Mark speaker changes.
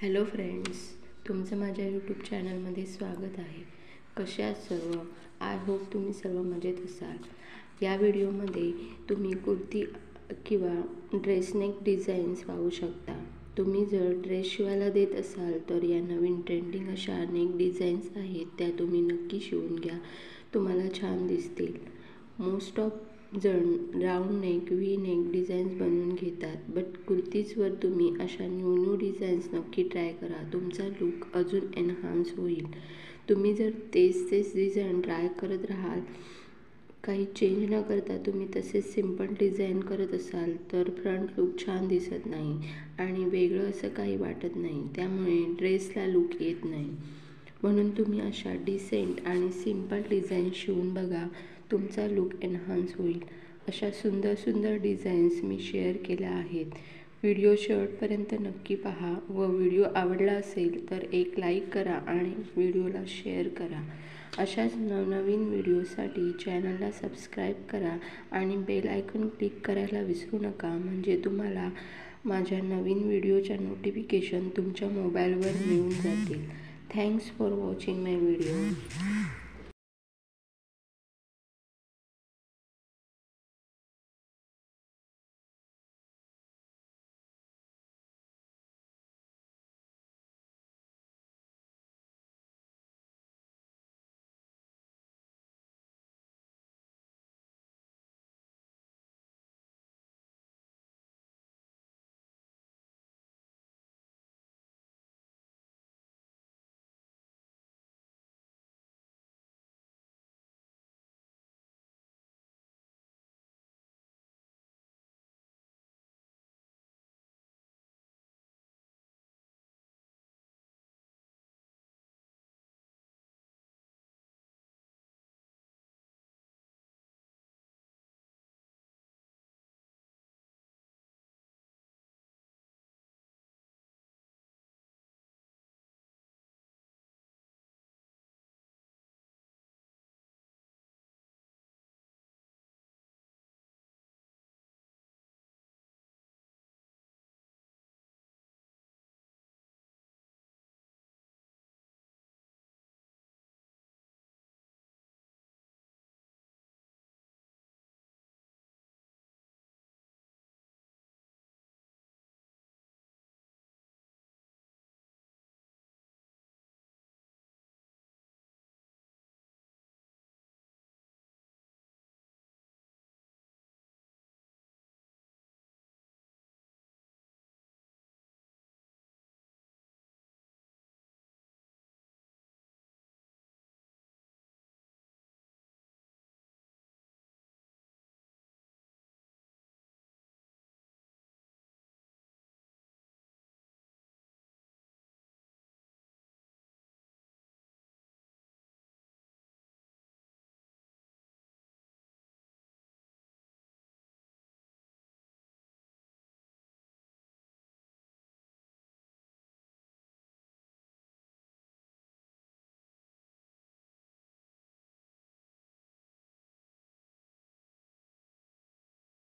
Speaker 1: Hello friends, तुमचं माझ्या YouTube चॅनलमध्ये स्वागत आहे. कसे आहात सर्व? आय होप तुम्ही सर्व मजेत असाल. या व्हिडिओमध्ये तुम्ही कुर्ती किंवा ड्रेसनेक डिझाईन्स पाहू शकता. तुम्ही जर ड्रेस शिवायला देत असाल तर या नवीन ट्रेंडिंग अशा नेक डिझाईन्स आहेत, त्या तुम्ही नक्की शिवून घ्या. तुम्हाला छान दिसतील. मोस्ट ऑफ जण round neck, V neck designs बनवून घेतात, बट कुर्तीजवर तुम्ही अशा न्यू डिझाईन्स नक्की ट्राय करा. तुमचा लुक अजून एनहान्स होईल. तुम्ही जर तेच डिझाईन ट्राय करत राहाल, काही चेंज न करता तुम्ही तसेच सिम्पल डिझाईन करत असाल तर फ्रंट लुक छान दिसत नाही आणि वेगळं असं काही वाटत नाही. त्यामुळे ड्रेसला लुक येत नाही. म्हणून तुम्ही अशा डिसेंट आणि सिम्पल डिझाईन शिवून बघा. तुमचा लुक एनहान्स होईल. अशा सुंदर डिझाईन्स मी शेअर केल्या आहेत. व्हिडिओ शेवटपर्यंत नक्की पहा व व्हिडिओ आवडला असेल तर एक लाईक करा आणि व्हिडिओला शेअर करा. अशाच नवनवीन व्हिडिओसाठी चॅनलला सबस्क्राईब करा आणि बेल आयकॉन क्लिक करायला विसरू नका, म्हणजे तुम्हाला माझ्या नवीन व्हिडिओच्या नोटिफिकेशन तुमच्या मोबाईलवर मिळून जातील. Thanks for watching my video.